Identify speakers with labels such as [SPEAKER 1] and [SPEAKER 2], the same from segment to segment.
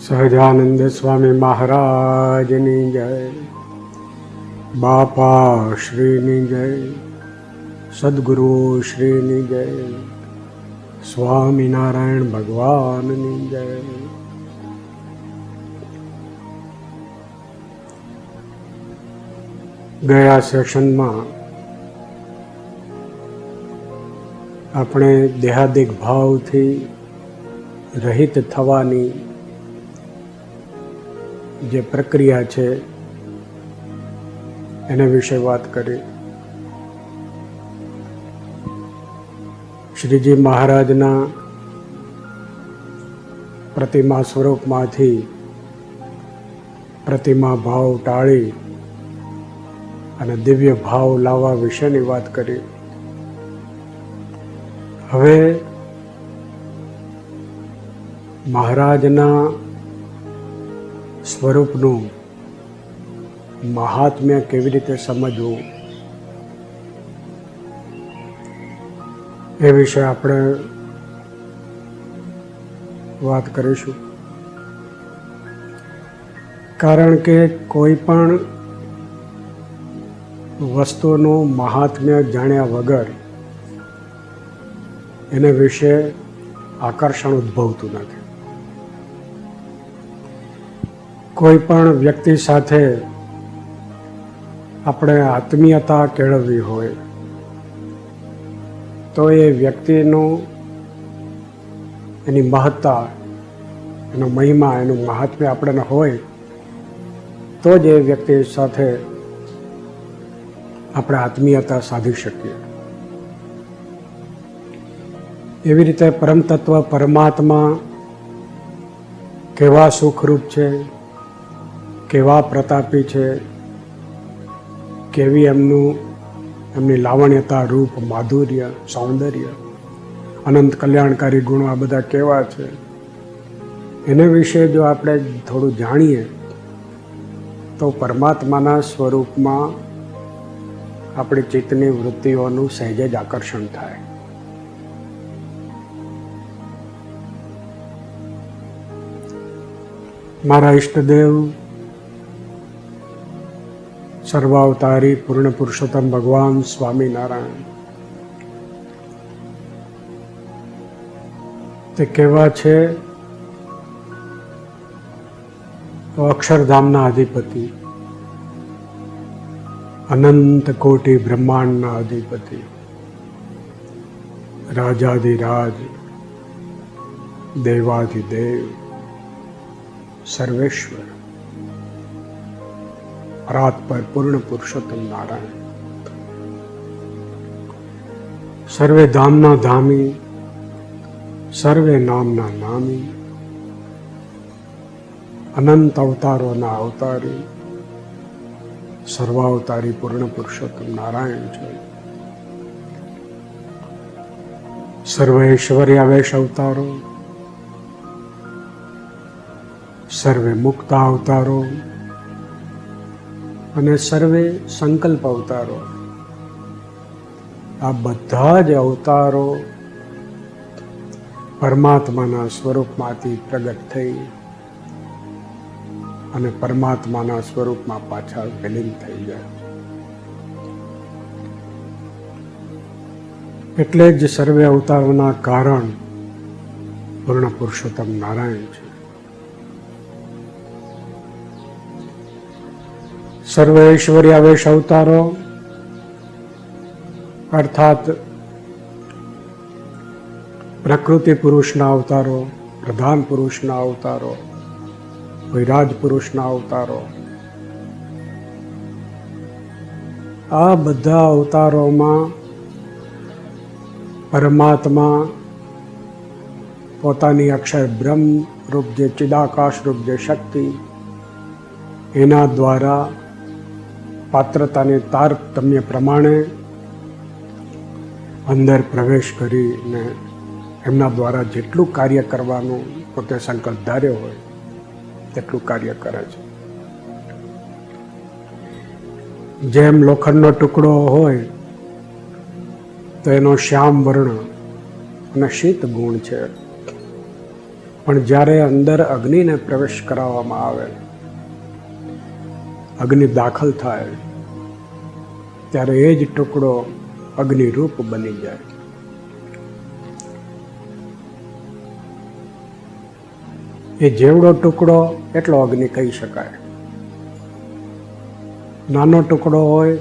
[SPEAKER 1] સહજાનંદ સ્વામી મહારાજની જય, બાપા શ્રીની જય, સદગુરુ શ્રીની જય, સ્વામિનારાયણ ભગવાનની જય. ગયા સેશનમાં આપણે દેહાદિક ભાવથી રહિત થવાની જે પ્રક્રિયા છે એના વિશે વાત કરી. શ્રીજી મહારાજના પ્રતિમા સ્વરૂપમાંથી પ્રતિમા ભાવ ટાળી અને દિવ્ય ભાવ લાવવા વિશેની વાત કરી. હવે મહારાજના સ્વરૂપનું મહાત્મ્ય કેવી રીતે સમજવું એ વિશે આપણે વાત કરીશું. કારણ કે કોઈ પણ વસ્તુનું મહાત્મ્ય જાણ્યા વગર એના વિશે આકર્ષણ ઉદ્ભવતું નથી. કોઈ પણ વ્યક્તિ સાથે આપણે આત્મીયતા કેળવવી હોય તો એ વ્યક્તિનું એની મહત્તા, એનો મહિમા, એનું મહાત્મ્ય આપણને હોય તો જ એ વ્યક્તિ સાથે આપણે આત્મીયતા સાધી શકીએ. એવી રીતે પરમ તત્વ પરમાત્મા કેવા સુખરૂપ છે, કેવા પ્રતાપી છે, કેવી એમની લાવણ્યતા, રૂપ, માધુર્ય, સૌંદર્ય, અનંત કલ્યાણકારી ગુણો આ બધા કેવા છે, એના વિશે જો આપણે થોડું જાણીએ તો પરમાત્માના સ્વરૂપમાં આપણી ચિત્તની વૃત્તિઓનું સહેજ જ આકર્ષણ થાય. મારા ઈષ્ટદેવ સર્વાવતારી પૂર્ણ પુરુષોત્તમ ભગવાન સ્વામિનારાયણ તે કેવા છે તો અક્ષરધામના અધિપતિ, અનંત કોટી બ્રહ્માંડના અધિપતિ, રાજાધિરાજ, દેવાધિદેવ, સર્વેશ્વર, રાત પર પૂર્ણ પુરુષોત્તમ નારાયણ, સર્વે ધામના ધામી, સર્વે નામના નામી, અનંત અવતારોના અવતારી, સર્વાવતારી પૂર્ણ પુરુષોત્તમ નારાયણ છે. સર્વૈશ્વર્યાવેશ અવતારો, સર્વે મુક્તા અવતારો અને સર્વે સંકલ્પ અવતારો, આ બધા જ અવતારો પરમાત્માના સ્વરૂપમાંથી પ્રગટ થઈ અને પરમાત્માના સ્વરૂપમાં પાછા વિલીન થઈ જાય. એટલે જ સર્વે અવતારોના કારણ પૂર્ણ પુરુષોત્તમ નારાયણ છે. સર્વૈશ્વર્યાવેશ અવતારો અર્થાત પ્રકૃતિ પુરુષના અવતારો, પ્રધાન પુરુષના અવતારો, વિરાજ પુરુષના અવતારો, આ બધા અવતારોમાં પરમાત્મા પોતાની અક્ષર બ્રહ્મ રૂપ જે ચિદાકાશ રૂપ જે શક્તિ એના દ્વારા પાત્રતાને તારતમ્ય પ્રમાણે અંદર પ્રવેશ કરીને એમના દ્વારા જેટલું કાર્ય કરવાનું પોતે સંકલ્પ ધાર્યો હોય તેટલું કાર્ય કરે છે. જેમ લોખંડનો ટુકડો હોય તો એનો શ્યામ વર્ણ અને શીત ગુણ છે. પણ જ્યારે અંદર અગ્નિને પ્રવેશ કરાવવામાં આવે, અગ્નિ દાખલ થાય, ત્યારે એ જ ટુકડો અગ્નિરૂપ બની જાય. એ જેવડો ટુકડો એટલો અગ્નિ કહી શકાય. નાનો ટુકડો હોય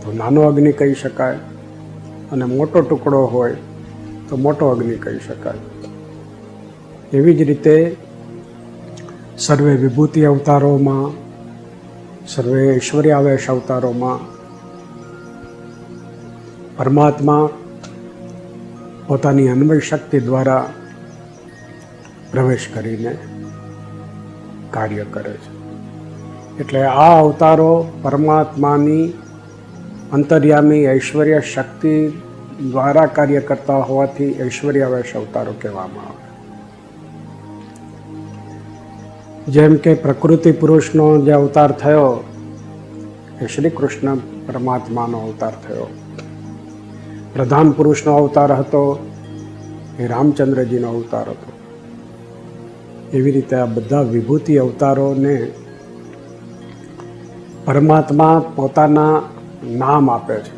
[SPEAKER 1] તો નાનો અગ્નિ કહી શકાય, અને મોટો ટુકડો હોય તો મોટો અગ્નિ કહી શકાય. એવી જ રીતે સર્વે વિભૂતિ અવતારોમાં, સર્વે ઐશ્વર્યાવેશ અવતારોમાં પરમાત્મા પોતાની અન્વય શક્તિ દ્વારા પ્રવેશ કરીને કાર્ય કરે છે. એટલે આ અવતારો પરમાત્માની અંતર્યામી ઐશ્વર્ય શક્તિ દ્વારા કાર્ય કરતા હોવાથી ઐશ્વર્યાવેશ અવતારો કહેવામાં આવે. જેમ કે પ્રકૃતિ પુરુષનો જે અવતાર થયો એ શ્રી કૃષ્ણ પરમાત્માનો અવતાર થયો. પ્રધાન પુરુષનો અવતાર હતો એ રામચંદ્રજીનો અવતાર હતો. એવી રીતે આ બધા વિભૂતિ અવતારોને પરમાત્મા પોતાના નામ આપે છે.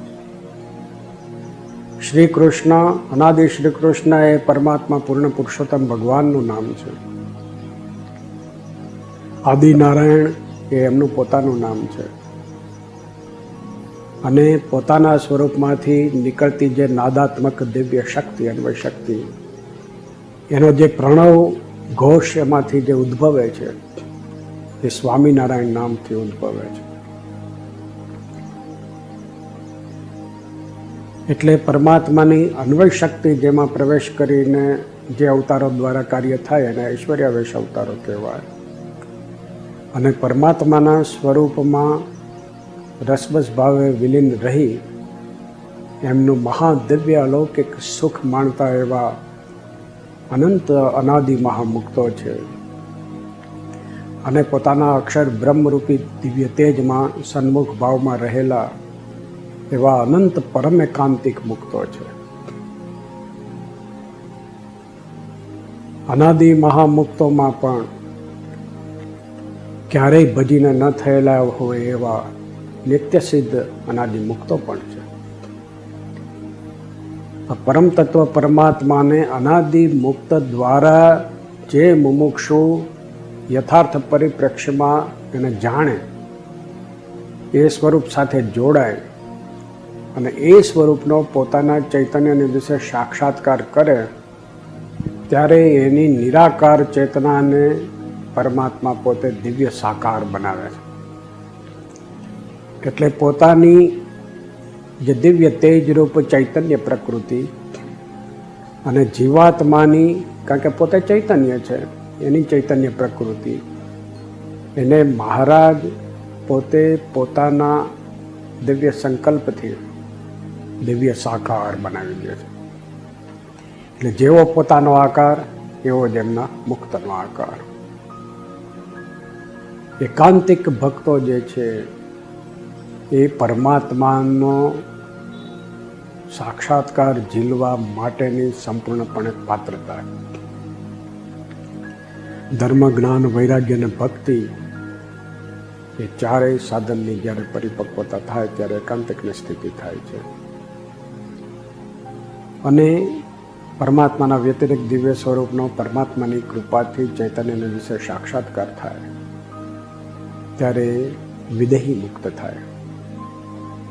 [SPEAKER 1] શ્રી કૃષ્ણ, અનાદિ શ્રી કૃષ્ણ એ પરમાત્મા પૂર્ણ પુરુષોત્તમ ભગવાનનું નામ છે. આદિનારાયણ એ એમનું પોતાનું નામ છે. અને પોતાના સ્વરૂપમાંથી નીકળતી જે નાદાત્મક દિવ્ય શક્તિ, અન્વય શક્તિ, એનો જે પ્રણવ ઘોષ એમાંથી જે ઉદ્ભવે છે એ સ્વામિનારાયણ નામથી ઉદ્ભવે છે. એટલે પરમાત્માની અન્વય શક્તિ જેમાં પ્રવેશ કરીને જે અવતારો દ્વારા કાર્ય થાય એને ઐશ્વર્યાવેશ અવતારો કહેવાય. અને પરમાત્માના સ્વરૂપમાં રસબસ ભાવે વિલીન રહી એમનું મહાદિવ્ય અલૌકિક સુખ માણતા એવા અનંત અનાદિ મહામુક્તો છે. અને પોતાના અક્ષર બ્રહ્મરૂપી દિવ્ય તેજમાં સન્મુખ ભાવમાં રહેલા એવા અનંત પરમ એકાંતિક મુક્તો છે. અનાદિ મહામુક્તોમાં પણ ક્યારેય ભજીને ન થયેલા હોય એવા નિત્ય સિદ્ધ અનાદિ મુક્તો પણ છે. પરમ તત્વ પરમાત્માને અનાદિ મુક્ત દ્વારા જે મુમુક્ષુ યથાર્થ પરિપ્રેક્ષ્યમાં એને જાણે, એ સ્વરૂપ સાથે જોડાય અને એ સ્વરૂપનો પોતાના ચૈતન્યની વિશે સાક્ષાત્કાર કરે, ત્યારે એની નિરાકાર ચેતનાને પરમાત્મા પોતે દિવ્ય સાકાર બનાવે છે. એટલે પોતાની જે દિવ્ય તેજરૂપ ચૈતન્ય પ્રકૃતિ અને જીવાત્માની, કારણ કે પોતે ચૈતન્ય છે, એની ચૈતન્ય પ્રકૃતિ એને મહારાજ પોતે પોતાના દિવ્ય સંકલ્પથી દિવ્ય સાકાર બનાવી દે છે. એટલે જેવો પોતાનો આકાર એવો જ એમના મુક્તનો આકાર. એકાંતિક ભક્તો જે છે એ પરમાત્માનો સાક્ષાત્કાર ઝીલવા માટેની સંપૂર્ણપણે પાત્રતા. ધર્મ, જ્ઞાન, વૈરાગ્ય અને ભક્તિ એ ચારેય સાધનની જ્યારે પરિપક્વતા થાય ત્યારે એકાંતિકની સ્થિતિ થાય છે. અને પરમાત્માના વ્યતિરિક્ત દિવ્ય સ્વરૂપનો પરમાત્માની કૃપાથી ચૈતન્યને વિશે સાક્ષાત્કાર થાય ત્યારે વિદેહી મુક્ત થાય.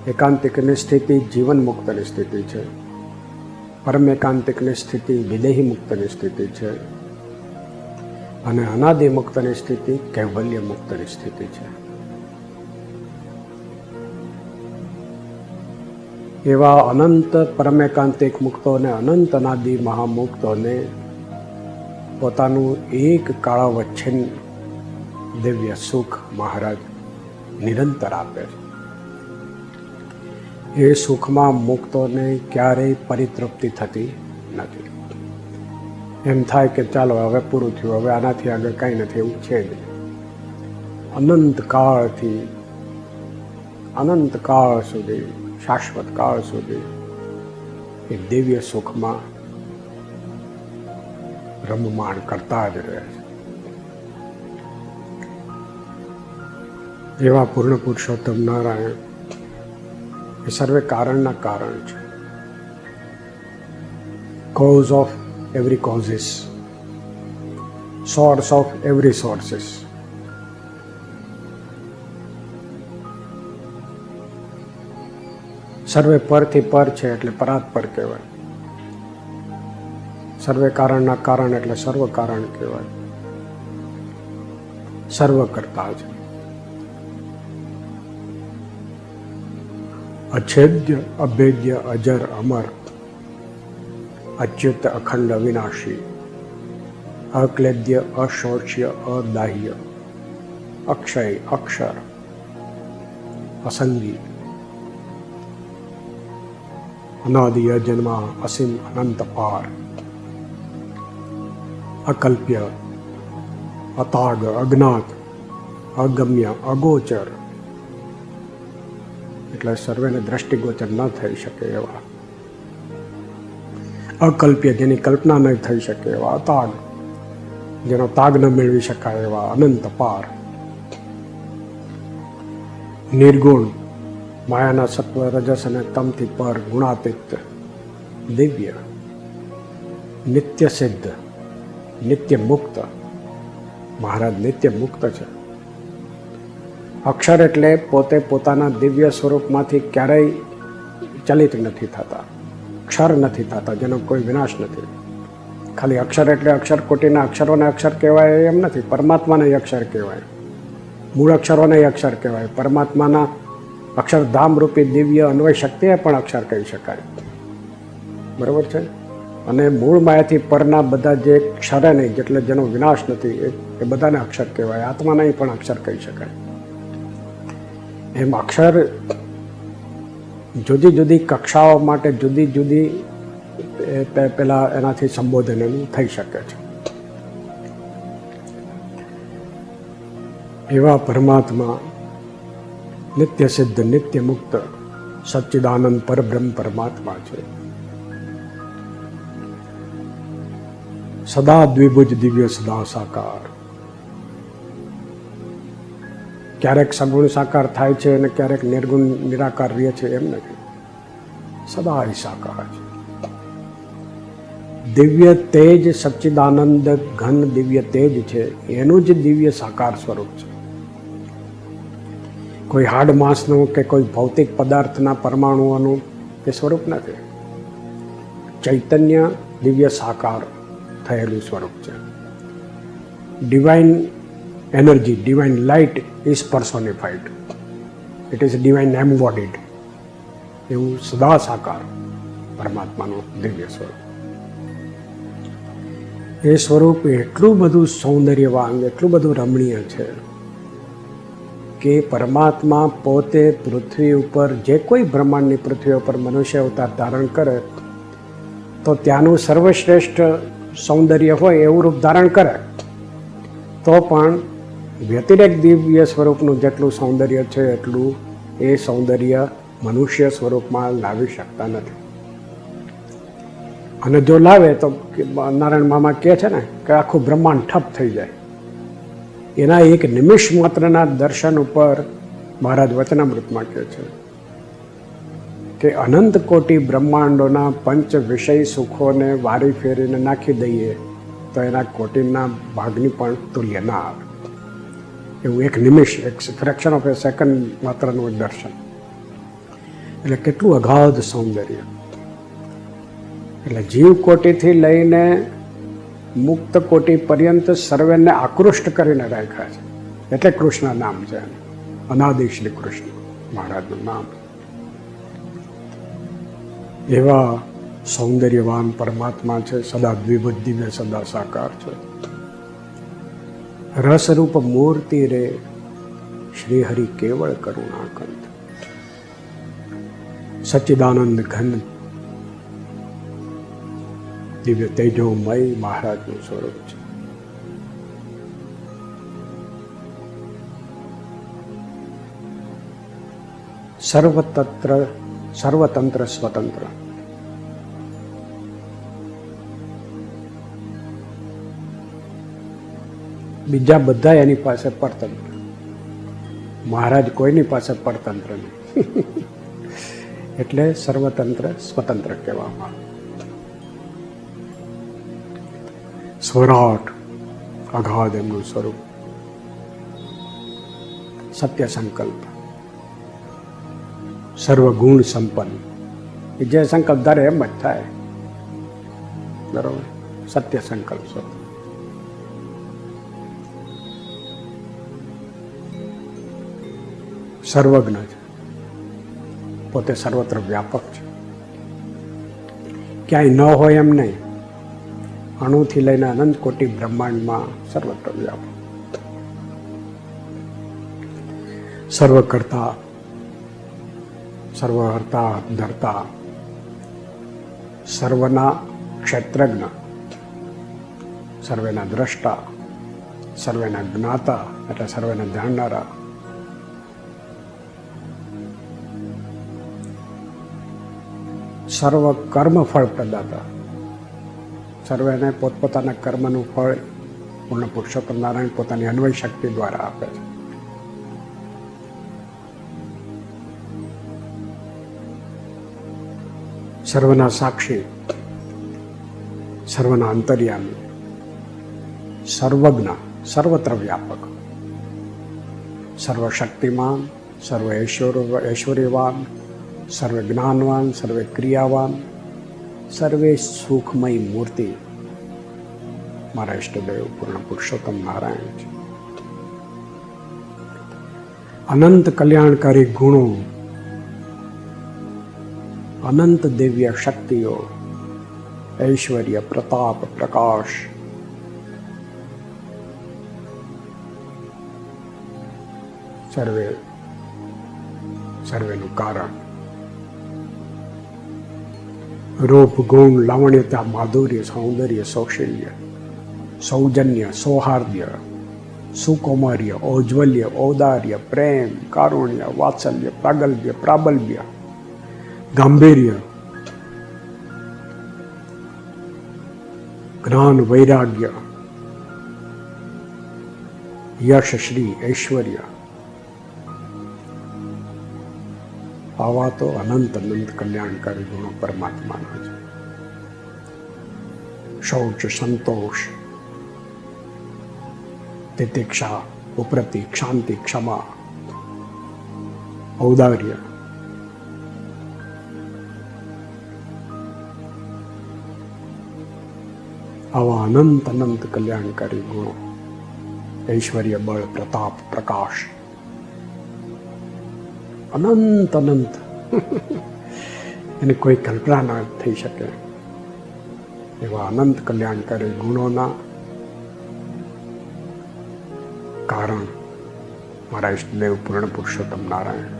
[SPEAKER 1] એકાંતિકની સ્થિતિ જીવન મુક્તની સ્થિતિ છે. પરમ એકાંતિકની સ્થિતિ વિદેહી મુક્તની સ્થિતિ છે. અને અનાદિ મુક્તની સ્થિતિ કૈવલ્ય મુક્તની સ્થિતિ છે. એવા અનંત પરમ એકાંતિક મુક્તોને, અનંત અનાદિ મહામુક્તોને પોતાનું એક કાળાવચ્છિન્ન દિવ્ય સુખ મહારાજ નિરંતર આપે છે. એ સુખમાં મુક્તોને ક્યારેય પરિતૃપ્તિ થતી નથી. એમ થાય કે ચાલો હવે પૂરું થયું, હવે આનાથી આગળ કાંઈ નથી, એવું છે જ. અનંત કાળ સુધી, શાશ્વત કાળ સુધી એ દિવ્ય સુખમાં રમમાણ કરતા જ રહે છે. એવા પૂર્ણ પુરુષોત્તમ નારાયણ એ સર્વે કારણના કારણ છે. Cause of every causes, source of every sources. સર્વે પરથી પર છે એટલે પરાત્પર કહેવાય. સર્વે કારણના કારણ એટલે સર્વ કારણ કહેવાય. સર્વ કરતા છે. અછેદ્ય, અભેદ્ય, અજર, અમર, અચ્યુત, અખંડ, અવિનાશી, અક્લેદ્ય, અશોચ્ય, અદાહ્ય, અક્ષય, અક્ષર, અસંગી, અનાદિ, અજન્મા, અસીમ, અનંત, પાર, અકલ્પ્ય, અતાગ, અજ્ઞાત, અગમ્ય, અગોચર, એટલે સર્વેને દ્રષ્ટિગોચર ન થઈ શકે એવા. અકલ્પ્ય, જેની કલ્પના ન થઈ શકે એવા. અતાગ, જેનો તાગ ન મેળવી શકાય એવા. અનંત, પાર. નિર્ગુણ, માયાના સત્વ, રજસ અને તમથી પર, ગુણાતીત, દિવ્ય, નિત્ય સિદ્ધ, નિત્ય મુક્ત. મહારાજ નિત્ય મુક્ત છે. અક્ષર એટલે પોતે પોતાના દિવ્ય સ્વરૂપમાંથી ક્યારેય ચલિત નથી થતા, ક્ષર નથી થતા, જેનો કોઈ વિનાશ નથી. ખાલી અક્ષર એટલે અક્ષર કોટીના અક્ષરોને અક્ષર કહેવાય એમ નથી. પરમાત્માને અક્ષર કહેવાય, મૂળ અક્ષરોને અક્ષર કહેવાય. પરમાત્માના અક્ષરધામ રૂપી દિવ્ય અન્વય શક્તિએ પણ અક્ષર કહી શકાય. બરાબર છે. અને મૂળ માયાથી પરના બધા જે ક્ષરે નહીં, એટલે જેનો વિનાશ નથી, એ બધાને અક્ષર કહેવાય. આત્માને પણ અક્ષર કહી શકાય. એમ અક્ષર જુદી જુદી કક્ષાઓ માટે જુદી જુદી પેલા એનાથી સંબોધન એનું થઈ શકે છે. એવા પરમાત્મા નિત્ય સિદ્ધ, નિત્ય મુક્ત, સચ્ચિદાનંદ પરબ્રહ્મ પરમાત્મા છે. સદા દ્વિભુજ દિવ્ય, સદા સાકાર. ક્યારેક સગુણ સાકાર થાય છે અને ક્યારેક નિર્ગુણ નિરાકાર રહે છે, એમ નથી. સદા સાકાર છે. દિવ્ય તેજ, સચ્ચિદાનંદ ઘન દિવ્ય તેજ છે, એનું જ દિવ્ય સાકાર સ્વરૂપ છે. કોઈ હાડ માંસનું કે કોઈ ભૌતિક પદાર્થના પરમાણુઓનું તે સ્વરૂપ નથી. ચૈતન્ય દિવ્ય સાકાર થયેલું સ્વરૂપ છે. Divine energy, divine light is personified. It is divine embodied. એવું સદા સાકાર પરમાત્માનું દિવ્ય સ્વરૂપ. એ સ્વરૂપ એટલું બધું સૌંદર્યવાન, એટલું બધું રમણીય છે કે પરમાત્મા પોતે પૃથ્વી ઉપર, જે કોઈ બ્રહ્માંડની પૃથ્વી ઉપર મનુષ્ય અવતાર ધારણ કરે તો ત્યાંનું સર્વશ્રેષ્ઠ સૌંદર્ય હોય એવું રૂપ ધારણ કરે, તો પણ વ્યતિરેક દિવ્ય સ્વરૂપનું જેટલું સૌંદર્ય છે એટલું એ સૌંદર્ય મનુષ્ય સ્વરૂપમાં લાવી શકતા નથી. અને જો લાવે તો નારાયણ મામા કહે છે ને કે આખું બ્રહ્માંડ ઠપ થઈ જાય. એના એક નિમિષ માત્રના દર્શન ઉપર મહારાજ વચનામૃતમાં કહે છે કે અનંત કોટી બ્રહ્માંડોના પંચ વિષય સુખોને વારી ફેરીને નાખી દઈએ તો એના કોટીના ભાગની પણ તુલ્ય ના આવે. એવું એક નિમિષ, એક ફ્રેક્શન ઓફ એ સેકન્ડ માત્રનું દર્શન. એટલે કેટલું અગાધ સૌંદર્ય. એટલે જીવ કોટીથી લઈને મુક્ત કોટી પર્યંત સર્વેને આકૃષ્ટ કરીને રાખ્યા છે. એટલે કૃષ્ણ નામ છે, અનાદિ શ્રી કૃષ્ણ મહારાજનું નામ. એવા સૌંદર્યવાન પરમાત્મા છે. સદા દ્વિભુજ દિવ્ય, સદા સાકાર છે. રસરૂપ મૂર્તિ રે શ્રી હરિ કેવળ કરુણાકંત. સચ્ચિદાનંદ ઘન દિવ્ય તેજોમય મહારાજનું સ્વરૂપ છે. સર્વતંત્ર સ્વતંત્ર. બીજા બધા એની પાસે પરતંત્ર. મહારાજ કોઈની પાસે પરતંત્ર નહીં. એટલે સર્વતંત્ર સ્વતંત્ર કહેવામાં. સ્વરાટ અગાધ એમનું સ્વરૂપ. સત્ય સંકલ્પ, સર્વગુણ સંપન્ન. જે સંકલ્પ ધારે એમ જ થાય. બરોબર, સત્ય સંકલ્પ. સર્વજ્ઞ છે, પોતે સર્વત્ર વ્યાપક છે. ક્યાંય ન હોય એમ નહીં. અણુથી લઈને અનંત કોટી બ્રહ્માંડમાં સર્વત્ર વ્યાપક. સર્વકર્તા, સર્વહર્તા ધરતા, સર્વના ક્ષેત્રજ્ઞ, સર્વેના દ્રષ્ટા, સર્વેના જ્ઞાતા એટલે સર્વેના જાણનારા, સર્વ કર્મ ફળ પ્રદાતા, સર્વેને પોતપોતાના કર્મનું ફળ પૂર્ણ પુરુષોત્તમ નારાયણ પોતાની અન્વય શક્તિ દ્વારા આપે છે. સર્વના સાક્ષી, સર્વના અંતર્યામી, સર્વજ્ઞ, સર્વત્ર વ્યાપક, સર્વશક્તિમાન, સર્વ ઐશ્વર્યવાન, સર્વે જ્ઞાનવાન, સર્વે ક્રિયાવાન, સર્વે સુખમય મૂર્તિ મારા ઇષ્ટદેવ પૂર્ણ પુરુષોત્તમ નારાયણ છે. અનંત કલ્યાણકારી ગુણો, અનંત દિવ્ય શક્તિઓ, ઐશ્વર્ય, પ્રતાપ, પ્રકાશ, સર્વેનું કારણ, રૂપ, ગુણ, લાવણ્યતા, માધુર્ય, સૌંદર્ય, સૌશલ્ય, સૌજન્ય, સૌહાર્દ્ય, સુકૌમાર્ય, ઔજ્વલ્ય, ઔદાર્ય, પ્રેમ, કારુણ્ય, વાત્સલ્ય, પ્રાગલ્ભ્ય, પ્રાબલ્ય, ગાંભીર્ય, જ્ઞાન, વૈરાગ્ય, યશ, શ્રી, ઐશ્વર્ય, આવા તો અનંત અનંત કલ્યાણકારી ગુણો પરમાત્માના છે. શૌચ, સંતોષ, તિતિક્ષા, ઉપરતિ, શાંતિ, ક્ષમા, ઔદાર્ય, આવા અનંત અનંત કલ્યાણકારી ગુણો, ઐશ્વર્ય, બળ, પ્રતાપ, પ્રકાશ, અનંત અનંત એને કોઈ કલ્પના ન થઈ શકે એવા અનંત કલ્યાણકારી ગુણોના કારણ મારા ઇષ્ટદેવ પૂર્ણ પુરુષોત્તમ નારાયણ.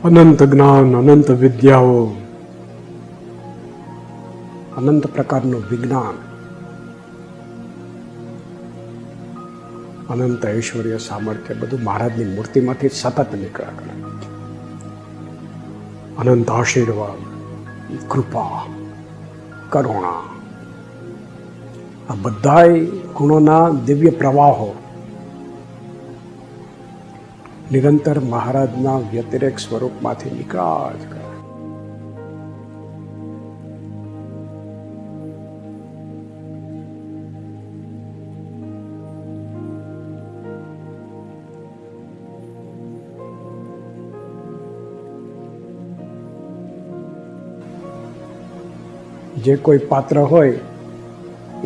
[SPEAKER 1] અનંત જ્ઞાન, અનંત વિદ્યાઓ, અનંત પ્રકારનું વિજ્ઞાન, અનંત ઐશ્વર્ય, સામર્થ્ય બધું મહારાજની મૂર્તિમાંથી સતત નીકળ્યા કરે. અનંત આશીર્વાદ, કૃપા, કરુણા, આ બધાય ગુણોના દિવ્ય પ્રવાહો નિરંતર મહારાજના વ્યતિરેક સ્વરૂપમાંથી નીકળ્યા જ કરે. જે કોઈ પાત્ર હોય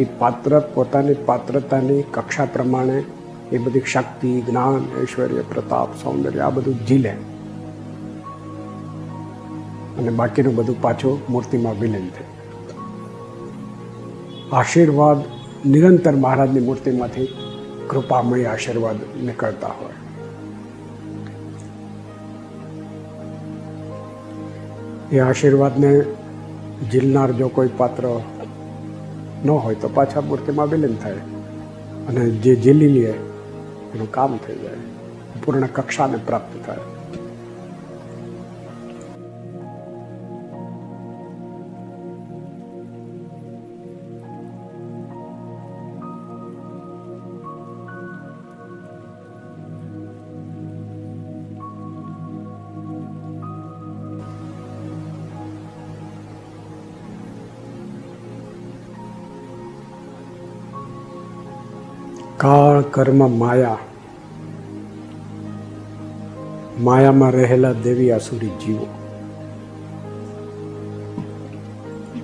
[SPEAKER 1] એ પાત્ર પોતાની પાત્રતાની કક્ષા પ્રમાણે એ બધી શક્તિ, જ્ઞાન, ઐશ્વર્ય, પ્રતાપ, સૌંદર્ય આ બધું ઝીલે અને બાકીનું બધું પાછું મૂર્તિમાં વિલીન થાય. આશીર્વાદ નિરંતર મહારાજની મૂર્તિમાંથી કૃપામય આશીર્વાદ નીકળતા હોય. એ આશીર્વાદને ઝીલનાર જો કોઈ પાત્ર ન હોય તો પાછા મૂર્તિમાં વિલીન થાય, અને જે ઝીલી લે એનું કામ થઈ જાય, પૂર્ણ કક્ષાને પ્રાપ્ત થાય. કાળ, કર્મ, માયા, માયામાં રહેલા દેવી આસુરી જીવો,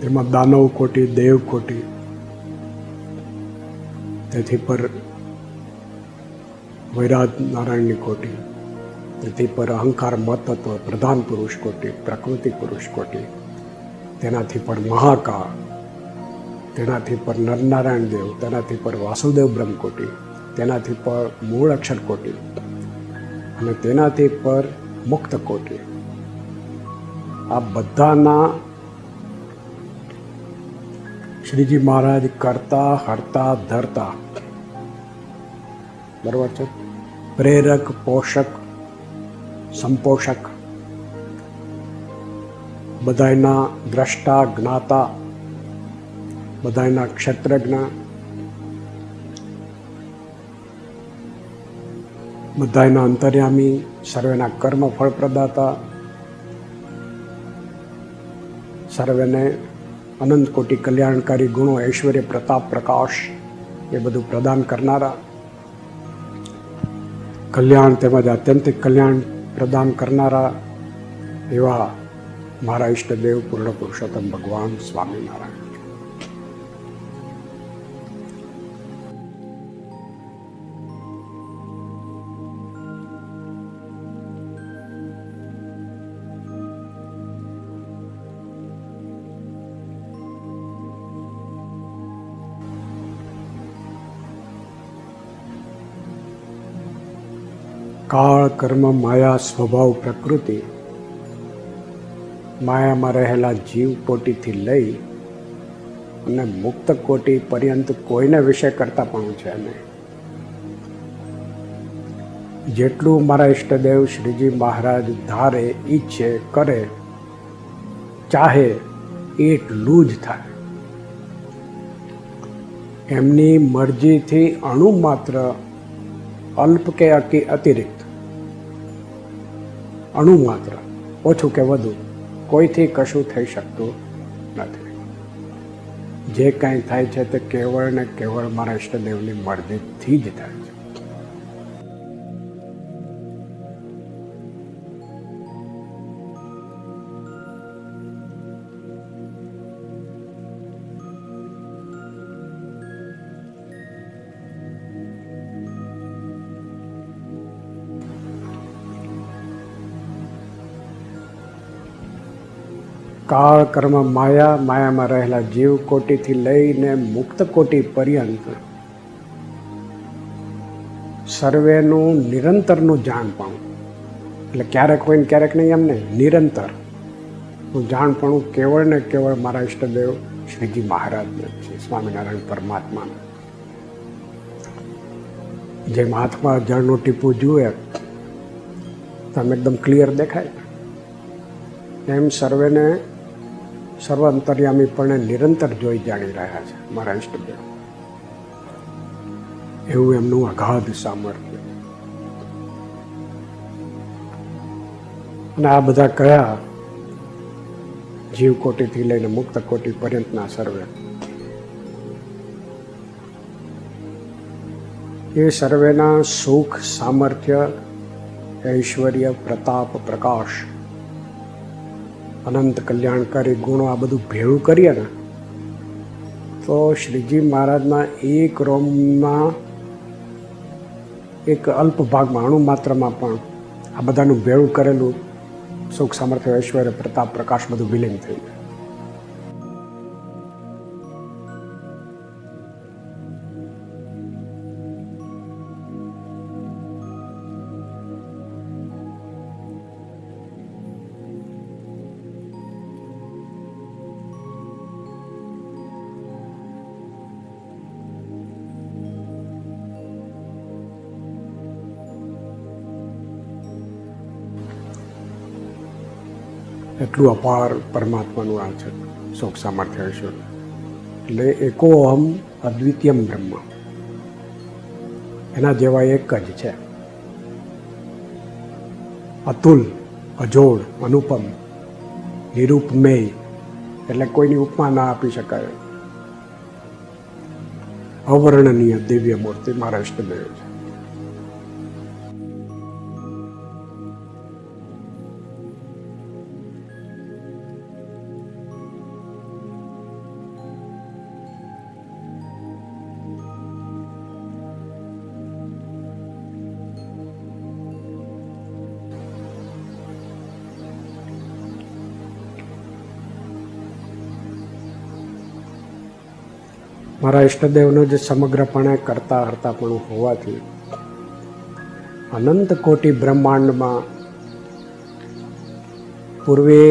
[SPEAKER 1] તેમાં દાનવ કોટી, દેવ કોટી, તેથી પર વૈરાજ નારાયણની કોટી, તેથી પર અહંકાર મતત્વ પ્રધાન પુરુષ કોટી, પ્રકૃતિ પુરુષ કોટી, તેનાથી પર મહાકાળ, તેનાથી પર નરનારાયણ દેવ, તેનાથી પર વાસુદેવ બ્રહ્મકોટી, તેનાથી પર મૂળ અક્ષર કોટી, અને તેનાથી પર મુક્ત કોટી. આ બધાના શ્રીજી મહારાજ કરતા, હરતા, ધરતા, બરાબર છે, પ્રેરક, પોષક, સંપોષક, બધાયના દ્રષ્ટા, જ્ઞાતા, બધાયના ક્ષેત્રજ્ઞ, બધાયના અંતર્યામી, સર્વેના કર્મ ફળ પ્રદાતા, સર્વેને અનંત કોટી કલ્યાણકારી ગુણો, ઐશ્વર્ય, પ્રતાપ, પ્રકાશ એ બધું પ્રદાન કરનારા, કલ્યાણ તેમજ આત્યંતિક કલ્યાણ પ્રદાન કરનારા એવા મારા ઈષ્ટદેવ પૂર્ણ પુરુષોત્તમ ભગવાન સ્વામિનારાયણ. કાળ, કર્મ, માયા, સ્વભાવ, પ્રકૃતિ, માયામાં રહેલા જીવ કોટીથી લઈ અને મુક્ત કોટી પર્યંત કોઈને વિષય કરતા પણ છે નહીં. જેટલું મારા ઈષ્ટદેવ શ્રીજી મહારાજ ધારે, ઈચ્છે, કરે, ચાહે એટલું જ થાય. એમની મરજીથી અણુ માત્ર અલ્પ કે અતિરિક્ત, અણુ માત્ર ઓછું કે વધુ, કોઈથી કશું થઈ શકતું નથી. જે કાંઈ થાય છે તે કેવળ ને કેવળ મારા ઈષ્ટદેવની મરજીથી જ થાય છે. કાળ, કર્મ, માયા, માયામાં રહેલા જીવ કોટીથી લઈને મુક્ત કોટી પર્યંત સર્વેનું નિરંતરનું જાણપણું, એટલે ક્યારેક હોય ને ક્યારેક નહીં, એમ નહીં, નિરંતરનું જાણપણું કેવળ ને કેવળ મારા ઈષ્ટદેવ શ્રીજી મહારાજને છે, સ્વામિનારાયણ પરમાત્માને. જેમ હાથમાં જળનું ટીપું જુએ તો આમ એકદમ ક્લિયર દેખાય, એમ સર્વેને સર્વ અંતર્યામીપણે નિરંતર જોઈ જાણી રહ્યા છે મારા ઈષ્ટદેવ. એવું એમનું અગાધ સામર્થ્ય. અને આ બધા કયા જીવ કોટીથી લઈને મુક્ત કોટી પર્યંતના સર્વે, એ સર્વેના સુખ, સામર્થ્ય, ઐશ્વર્ય, પ્રતાપ, પ્રકાશ, અનંત કલ્યાણકારી ગુણો આ બધું ભેળું કરીએ ને તો શ્રીજી મહારાજના એક રોમના એક અલ્પ ભાગમાં, અણુ માત્રમાં પણ આ બધાનું ભેળું કરેલું સુખ, સામર્થ્ય, ઐશ્વર્ય, પ્રતાપ, પ્રકાશ બધું વિલીન થઈ જાય. એટલું અપાર પરમાત્માનું આ છે શોક સામર્થ્ય છે. એટલે એકો અહમ અદ્વિતીયમ બ્રહ્મ, એના જેવા એક જ છે. અતુલ, અજોડ, અનુપમ, નિરૂપમેય, એટલે કોઈની ઉપમા ના આપી શકાય. અવર્ણનીય દિવ્ય મૂર્તિ મારા ઈષ્ટદેવ છે. મારા ઈષ્ટદેવનો જે સમગ્રપણે કરતા હરતાપણું હોવાથી અનંત કોટી બ્રહ્માંડમાં પૂર્વે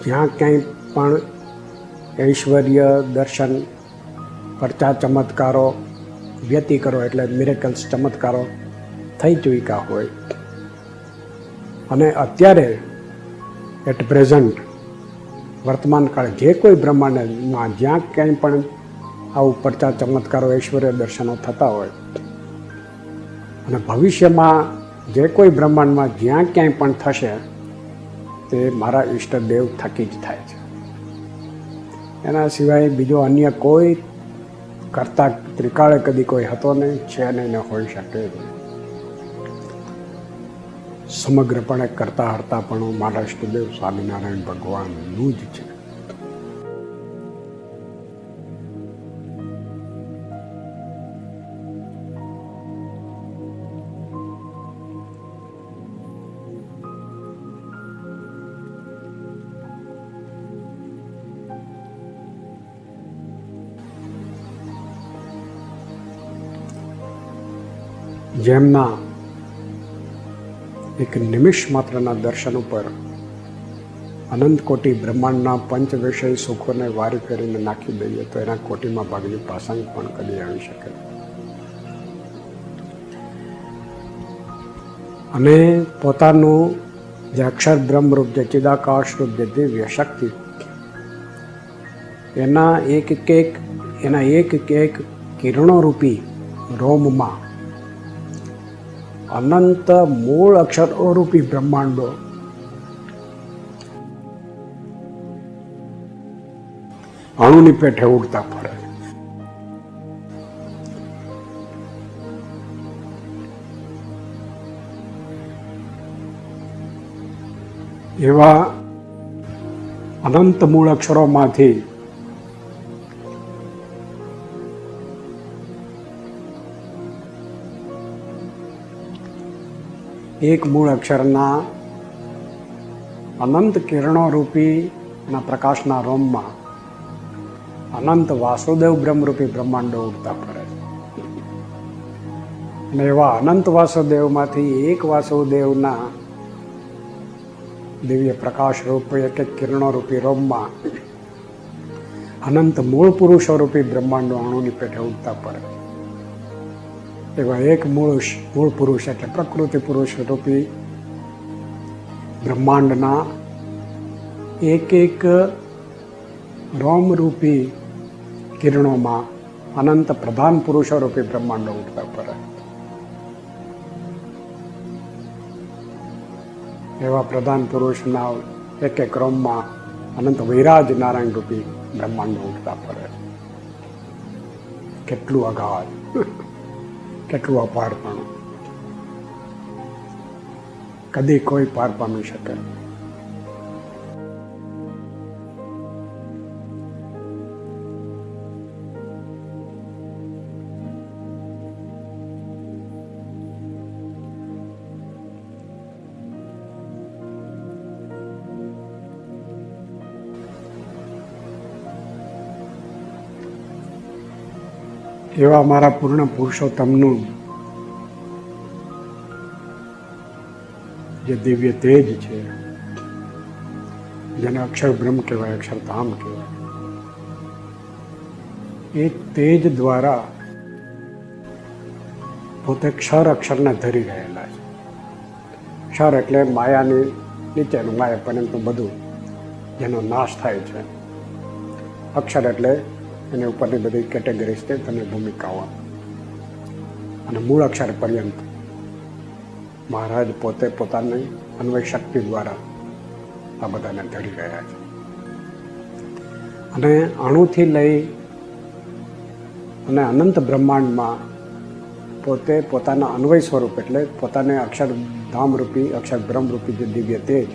[SPEAKER 1] જ્યાં ક્યાંય પણ ઐશ્વર્ય, દર્શન, પરચા ચમત્કારો, વ્યતિકરો એટલે મિરેકલ્સ, ચમત્કારો થઈ ચૂક્યા હોય અને અત્યારે એટ પ્રેઝન્ટ વર્તમાન કાળ જે કોઈ બ્રહ્માંડમાં જ્યાં ક્યાંય પણ આવું પરચા ચમત્કારો, ઐશ્વર્ય દર્શનો થતા હોય અને ભવિષ્યમાં જે કોઈ બ્રહ્માંડમાં જ્યાં ક્યાંય પણ થશે તે મારા ઈષ્ટદેવ થકી જ થાય છે. એના સિવાય બીજો અન્ય કોઈ કરતા ત્રિકાળે કદી કોઈ હતો નહીં, છે નહીં, ને હોઈ શકે નહીં. સમગ્રપણે કરતા હરતાપણું મારા ઈષ્ટદેવ સ્વામિનારાયણ ભગવાનનું જ છે. જેમના એક નિમિષ માત્રના દર્શન ઉપર અનંત કોટી બ્રહ્માંડના પંચ વિષય સુખોને વારી ફેરીને નાખી દઈએ તો એના કોટીમાં ભાગની પાસંગ પણ કદી આવી શકે. અને પોતાનું જે અક્ષર બ્રહ્મરૂપ, જે ચિદાકાશરૂપ, જે દિવ્ય શક્તિ, એના એક એક કિરણોરૂપી રોમમાં અનંત મૂળ અક્ષરોરૂપી બ્રહ્માંડો અણુની પેઠે ઉડતા ફરે. એવા અનંત મૂળ અક્ષરોમાંથી એક મૂળ અક્ષરના અનંત કિરણોરૂપી પ્રકાશના રોમમાં અનંત વાસુદેવ બ્રહ્મરૂપી બ્રહ્માંડો ઉડતા ફરે. અને એવા અનંત વાસુદેવમાંથી એક વાસુદેવના દિવ્ય પ્રકાશ રૂપી એક કિરણોરૂપી રોમમાં અનંત મૂળ પુરુષોરૂપી બ્રહ્માંડો અણુની પેઠે ઉડતા પડે. એવા એક મૂળ પુરુષ એટલે પ્રકૃતિ પુરુષ રૂપી બ્રહ્માંડના એક રોમરૂપી કિરણોમાં અનંત પ્રધાન પુરુષોરૂપી બ્રહ્માંડો ઉઠતા પડે. એવા પ્રધાન પુરુષના એક રોમમાં અનંત વૈરાજ નારાયણ રૂપી બ્રહ્માંડો ઉઠતા પડે. કેટલું અગાધ, કેટલું અપારપણું, કદી કોઈ પાર પામી શકે. એવા મારા પૂર્ણ પુરુષોત્તમનું જે દિવ્ય તેજ છે, જેને અક્ષર બ્રહ્મ કહેવાય, અક્ષરધામ કહેવાય, એ તેજ દ્વારા પોતે ક્ષર અક્ષરને ધરી રહેલા છે. ક્ષર એટલે માયાની નીચેનું, માયા પરંતુ બધું જેનો નાશ થાય છે. અક્ષર એટલે એની ઉપરની બધી કેટેગરીઝ છે, અને ભૂમિકાઓ, અને મૂળ અક્ષર પર્યંત મહારાજ પોતે પોતાની અન્વય શક્તિ દ્વારા આ બધાને ધરી રહ્યા છે. અને અણુથી લઈ અને અનંત બ્રહ્માંડમાં પોતે પોતાના અન્વય સ્વરૂપ એટલે પોતાને અક્ષરધામરૂપી અક્ષરબ્રહ્મરૂપી જે દિવ્ય તેજ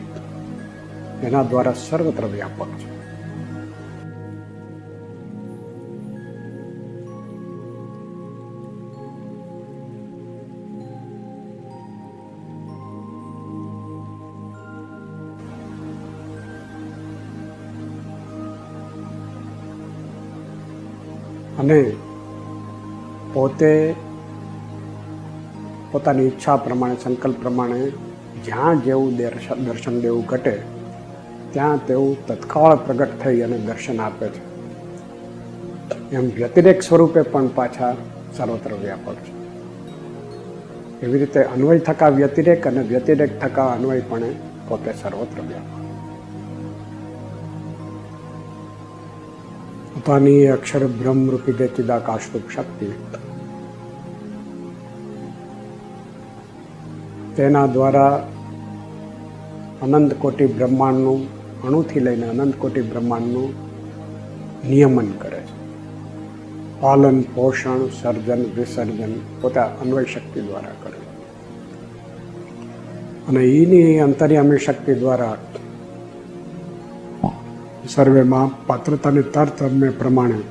[SPEAKER 1] એના દ્વારા સર્વત્ર વ્યાપક છે. અને પોતે પોતાની ઈચ્છા પ્રમાણે, સંકલ્પ પ્રમાણે જ્યાં જેવું દર્શન દેવું ઘટે ત્યાં તેવું તત્કાળ પ્રગટ થઈ અને દર્શન આપે છે. એમ વ્યતિરેક સ્વરૂપે પણ પાછા સર્વત્ર વ્યાપક છે. એવી રીતે અન્વય થકા વ્યતિરેક અને વ્યતિરેક થકા અન્વય પણ પોતે સર્વત્ર વ્યાપક. પોતાની અક્ષર બ્રહ્મરૂપી જે ચિદાકાશરૂપ શક્તિ તેના દ્વારા અનંત કોટી બ્રહ્માંડનું, અણુથી લઈને અનંત કોટી બ્રહ્માંડનું નિયમન કરે છે. પાલન, પોષણ, સર્જન, વિસર્જન પોતે અન્વય શક્તિ દ્વારા કરે. અને એની અંતર્યામી શક્તિ દ્વારા સર્વેમાં પાત્રતાની તારતમ્ય પ્રમાણે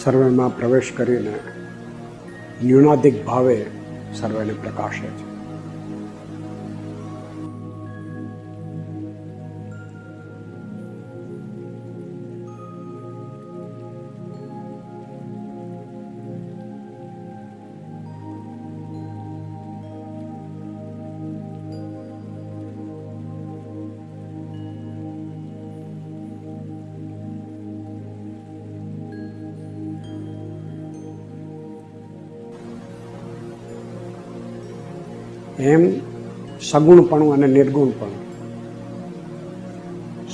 [SPEAKER 1] સર્વેમાં પ્રવેશ કરીને ન્યૂનાધિક ભાવે સર્વેને પ્રકાશે છે. એમ સગુણપણું અને નિર્ગુણપણું.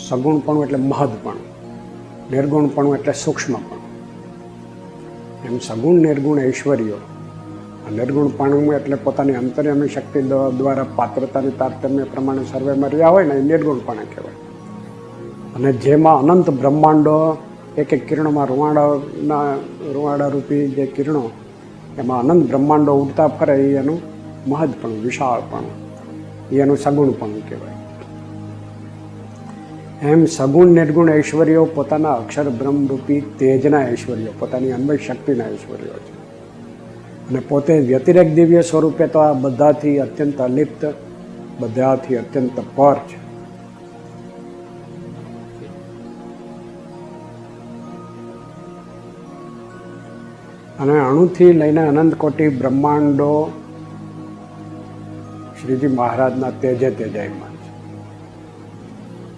[SPEAKER 1] સગુણપણું એટલે મહદપણું, નિર્ગુણપણું એટલે સૂક્ષ્મપણું. એમ સગુણ નિર્ગુણ ઐશ્વર્યો, નિર્ગુણપણું એટલે પોતાની અંતર્યામી શક્તિ દ્વારા પાત્રતાની તારતમ્ય પ્રમાણે સર્વેમાં રહ્યા હોય ને એ નિર્ગુણપણે કહેવાય. અને જેમાં અનંત બ્રહ્માંડો એક એક કિરણોમાં રૂવાડા રૂપી જે કિરણો એમાં અનંત બ્રહ્માંડો ઉડતા ફરે એ એનું મહદપણું, વિશાળપણું, એનું સગુણપણું કહેવાય. એમ સગુણ નિર્ગુણ ઐશ્વર્યો પોતાના અક્ષર બ્રહ્મરૂપી તેજના ઐશ્વર્યો, પોતાની અન્વય શક્તિના ઐશ્વર્યો છે. અને પોતે વ્યતિરેક દિવ્ય સ્વરૂપે તો આ બધાથી અત્યંત અલિપ્ત, બધાથી અત્યંત પર છે. અને અણુથી લઈને અનંત કોટી બ્રહ્માંડો શ્રીજી મહારાજના તેજે તેજાયમાન છે.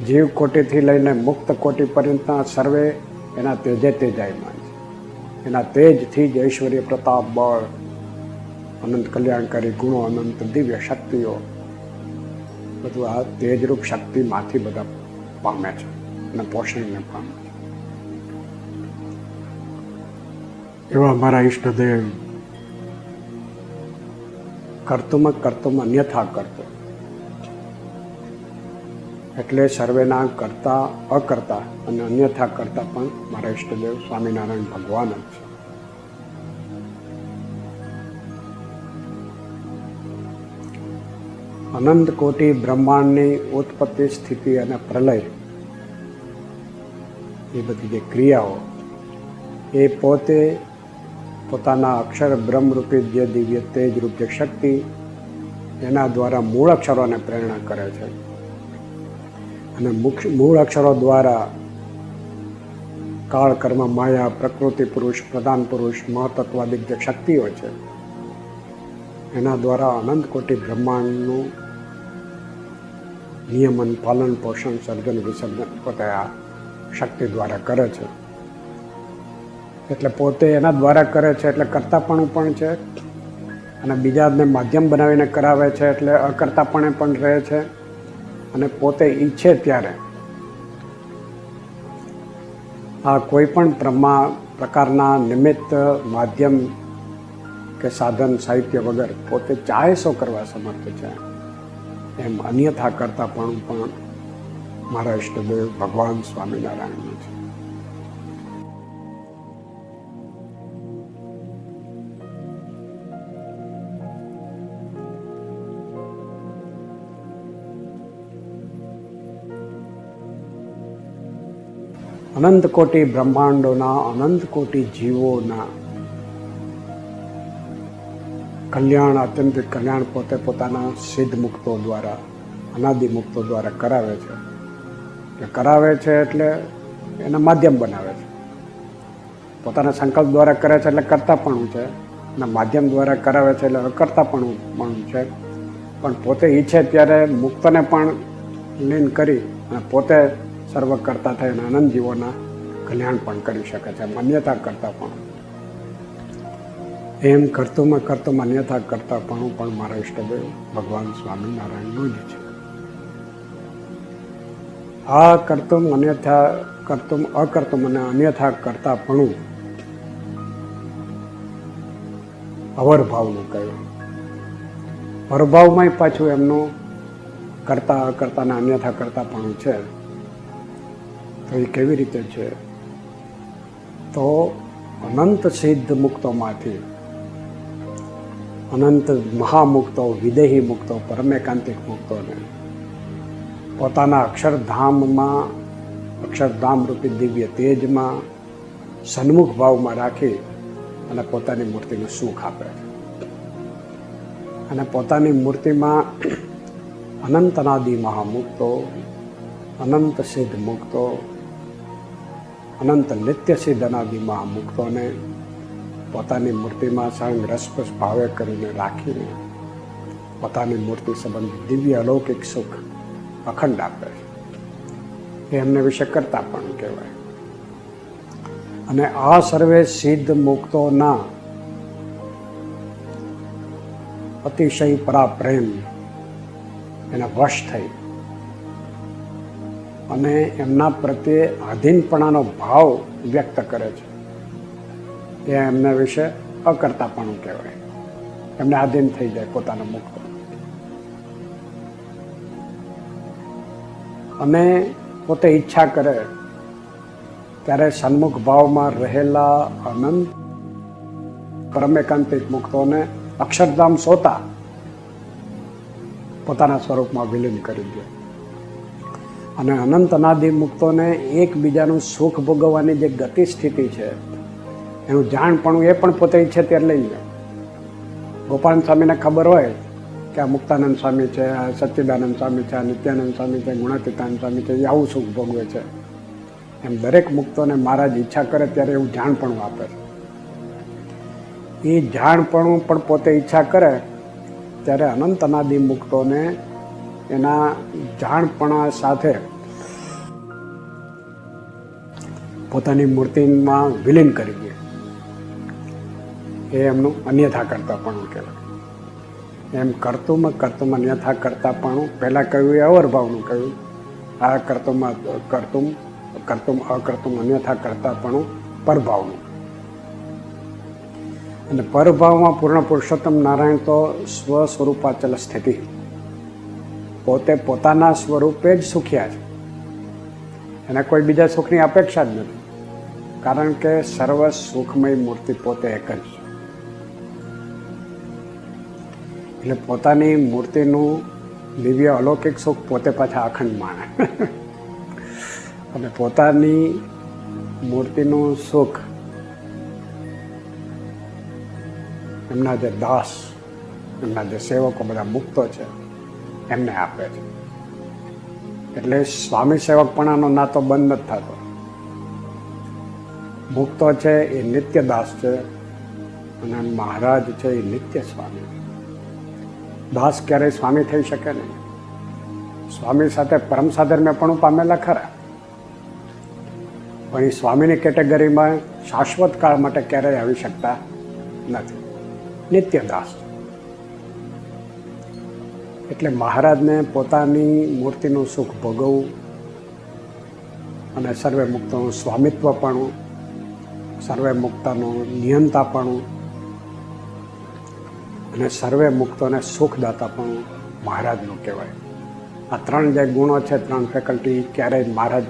[SPEAKER 1] જીવ કોટીથી લઈને મુક્ત કોટી પર્યંતના સર્વે એના તેજે તેજાયમાન છે. એના તેજથી જ ઐશ્વર્ય, પ્રતાપ, બળ, અનંત કલ્યાણકારી ગુણો, અનંત દિવ્ય શક્તિઓ બધું આ તેજરૂપ શક્તિમાંથી બધા પામે છે અને પોષણને પામે છે. એવા અમારા ઈષ્ટદેવ કર્તુમ અન્યથા કરતો એટલે સર્વેના કરતા, અકર્તા અને અન્યથા કરતા પણ મારા ઈષ્ટદેવ સ્વામિનારાયણ ભગવાન જ છે. અનંત કોટી બ્રહ્માંડની ઉત્પત્તિ, સ્થિતિ અને પ્રલય એ બધી જે ક્રિયાઓ એ પોતે પોતાના અક્ષર બ્રહ્મરૂપી જે દિવ્ય તેજરૂપ જે શક્તિ એના દ્વારા મૂળ અક્ષરોને પ્રેરણા કરે છે. અને મૂળ અક્ષરો દ્વારા કાળ, કર્મ, માયા, પ્રકૃતિ પુરુષ, પ્રધાન પુરુષ, મહતત્વાદિક જે શક્તિઓ છે એના દ્વારા અનંત કોટી બ્રહ્માંડનું નિયમન, પાલન, પોષણ, સર્જન, વિસર્જન પોતે આ શક્તિ દ્વારા કરે છે. એટલે પોતે એના દ્વારા કરે છે એટલે કર્તાપણું પણ છે, અને બીજાને માધ્યમ બનાવીને કરાવે છે એટલે અકર્તાપણે પણ રહે છે. અને પોતે ઈચ્છે ત્યારે આ કોઈ પણ પ્રકારના નિમિત્ત, માધ્યમ કે સાધન, સાહિત્ય વગર પોતે ચાહે સો કરવા સમર્થ છે. એમ અન્યથા કરતા પણ મારા ઈષ્ટદેવ ભગવાન સ્વામિનારાયણનું છે. અનંત કોટી બ્રહ્માંડોના, અનંત કોટી જીવોના કલ્યાણ, આત્યંતિક કલ્યાણ પોતે પોતાના સિદ્ધ મુક્તો દ્વારા, અનાદિ મુક્તો દ્વારા કરાવે છે. કરાવે છે એટલે એના માધ્યમ બનાવે છે. પોતાના સંકલ્પ દ્વારા કરે છે એટલે કરતાપણું છે, અને માધ્યમ દ્વારા કરાવે છે એટલે અકર્તાપણું છે. પણ પોતે ઈચ્છે ત્યારે મુક્તને પણ લીન કરી અને પોતે સર્વ કરતા થઈ અને અનંત જીવોના કલ્યાણ પણ કરી શકે છે. અન્યથા કરતાપણું, એમ કરતું અન્યથા કરતાપણું પણ મારા ઈષ્ટદેવ ભગવાન સ્વામિનારાયણનું જ છે. આ કરતું અકર્તું અને અન્યથા કરતાપણું અવરભાવનું કહ્યું. અવરભાવમાં પાછું એમનું કરતા અકર્તાના અન્યથા કરતાપણું છે. તો એ કેવી રીતે છે? તો અનંત સિદ્ધ મુક્તોમાંથી, અનંત મહામુક્તો, વિદેહી મુક્તો, પરમેકાંતિક મુક્તોને પોતાના અક્ષરધામ રૂપી દિવ્ય તેજમાં સન્મુખ ભાવમાં રાખી અને પોતાની મૂર્તિનું સુખ આપે છે. અને પોતાની મૂર્તિમાં અનંત અનાદિ મહામુક્તો, અનંત સિદ્ધ મુક્તો, અનંત નિત્ય સિદ્ધ અનાદિ મહામુક્તોને પોતાની મૂર્તિમાં સ્વયં રસપસ ભાવે કરીને રાખીને પોતાની મૂર્તિ સંબંધી દિવ્ય અલૌકિક સુખ અખંડ આપે છે. એ એમને વિશે કરતા પણ કહેવાય. અને આ સર્વે સિદ્ધ મુક્તોના અતિશય પરાપ્રેમ એના વશ થઈ અને એમના પ્રત્યે આધીનપણાનો ભાવ વ્યક્ત કરે છે. એ એમના વિશે અકર્તાપણું કહેવાય. એમને આધીન થઈ જાય પોતાના મુક્ત. અને પોતે ઈચ્છા કરે ત્યારે સન્મુખ ભાવમાં રહેલા અનંત પરમેકાંતિક મુક્તોને અક્ષરધામ સોતા પોતાના સ્વરૂપમાં વિલીન કરી દે. અને અનંત અનાદિ મુક્તોને એકબીજાનું સુખ ભોગવવાની જે ગતિ સ્થિતિ છે એનું જાણપણું એ પણ પોતે ઈચ્છે ત્યારે લઈ લે. ગોપાલ સ્વામીને ખબર હોય કે આ મુક્તાનંદ સ્વામી છે, આ સચ્ચિદાનંદ સ્વામી છે, આ નિત્યાનંદ સ્વામી છે, ગુણાતીતાનંદ સ્વામી છે, એ આવું સુખ ભોગવે છે. એમ દરેક મુક્તોને મહારાજ ઈચ્છા કરે ત્યારે એવું જાણપણું આપે છે. એ જાણપણું પણ પોતે ઈચ્છા કરે ત્યારે અનંત અનાદિ મુક્તોને એના જાણપણા સાથે પોતાની મૂર્તિમાં વિલીન કરી દે. એ એમનું અન્યથા કરતાપણું કહેવાય. એમ કરતું અન્યથા કરતાપણું પહેલાં કહ્યું એ અવરભાવનું કહ્યું. આ કરતું અકર્તું અન્યથા કરતાપણું પરભાવનું. અને પરભાવમાં પૂર્ણ પુરુષોત્તમ નારાયણ તો સ્વસ્વરૂપાચલ સ્થિતિ, પોતે પોતાના સ્વરૂપે જ સુખ્યા છે. એને કોઈ બીજા સુખની અપેક્ષા જ નથી. કારણ કે સર્વ સુખમય મૂર્તિ પોતે એક જ છે. એટલે પોતાની મૂર્તિનું દિવ્ય અલૌકિક સુખ પોતે પાછા અખંડ માણે. અને પોતાની મૂર્તિનું સુખ એમના જે દાસ, એમના જે સેવકો બધા મુક્તો છે એમને આપે છે. એટલે સ્વામી સેવકપણાનો નાતો બંધ નથી થતો. મુક્તો છે એ નિત્ય દાસ છે અને મહારાજ છે એ નિત્ય સ્વામી. દાસ ક્યારેય સ્વામી થઈ શકે નહીં. સ્વામી સાથે પરમ સાધર્મ્ય પણ પામેલા ખરા, પણ એ સ્વામીની કેટેગરીમાં શાશ્વત કાળ માટે ક્યારેય આવી શકતા નથી. નિત્ય દાસ. એટલે મહારાજને પોતાની મૂર્તિનું સુખ ભોગવવું અને સર્વે મુક્તનું સ્વામિત્વપણું, સર્વે મુક્તનું નિયંતાપણું અને સર્વે મુક્તોને સુખદાતાપણું મહારાજનું કહેવાય. આ ત્રણ જે ગુણો છે, ત્રણ ફેકલ્ટી ક્યારેય મહારાજ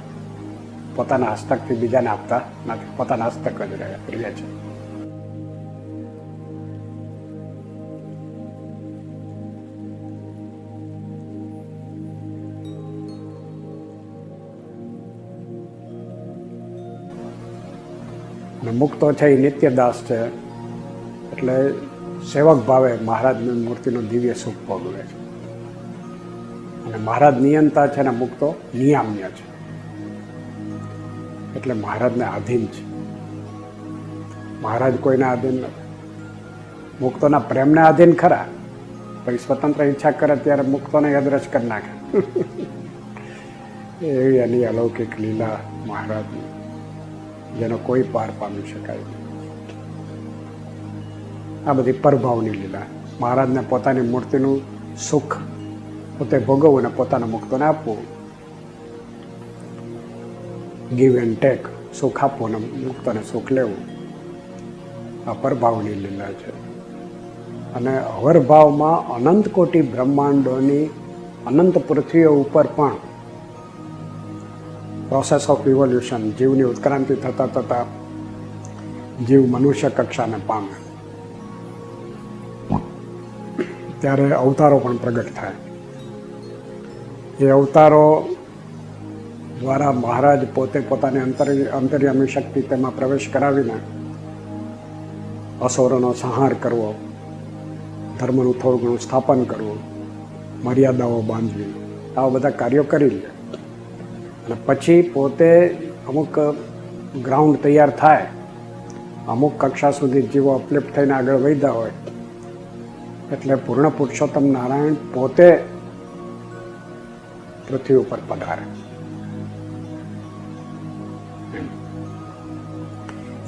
[SPEAKER 1] પોતાના હસ્તકથી બીજાને આપતા નથી, પોતાના હસ્તક જ રહે છે. અને મુક્તો છે એ નિત્યદાસ છે, એટલે સેવક ભાવે મહારાજની મૂર્તિનું દિવ્ય સુખ ભોગવે છે. અને મહારાજ નિયંતા છે ને મુક્તો નિયામ્ય છે, એટલે મહારાજને આધીન છે. મહારાજ કોઈના આધીન નથી. મુક્તોના પ્રેમને આધીન ખરા, પછી સ્વતંત્ર ઈચ્છા કરે ત્યારે મુક્તોને યાદરસ કરી નાખે. એવી એની અલૌકિક લીલા મહારાજની, જેનો કોઈ પાર પામી શકાય નહીં. આ બધી પરભાવની લીલા. મહારાજને પોતાની મૂર્તિનું સુખ પોતે ભોગવવું અને પોતાના મુક્તોને આપવું. ગીવ એન્ડ ટેક, સુખ આપવું અને મુક્તોને સુખ લેવું. આ પરભાવની લીલા છે. અને અવરભાવમાં અનંત કોટી બ્રહ્માંડોની અનંત પૃથ્વીઓ ઉપર પણ પ્રોસેસ ઓફ ઇવોલ્યુશન, જીવની ઉત્ક્રાંતિ થતાં થતાં જીવ મનુષ્ય કક્ષાને પામે ત્યારે અવતારો પણ પ્રગટ થાય. એ અવતારો દ્વારા મહારાજ પોતે પોતાની અંતર્યામી શક્તિ તેમાં પ્રવેશ કરાવીને અસુરોનો સંહાર કરવો, ધર્મનું થોડું ઘણું સ્થાપન કરવું, મર્યાદાઓ બાંધવી, આવા બધા કાર્યો કરી લે. અને પછી પોતે અમુક ગ્રાઉન્ડ તૈયાર થાય, અમુક કક્ષા સુધી જીવો અપલિફ્ટ થઈને આગળ વધ્યા હોય એટલે પૂર્ણ પુરુષોત્તમ નારાયણ પોતે પૃથ્વી ઉપર પધારે.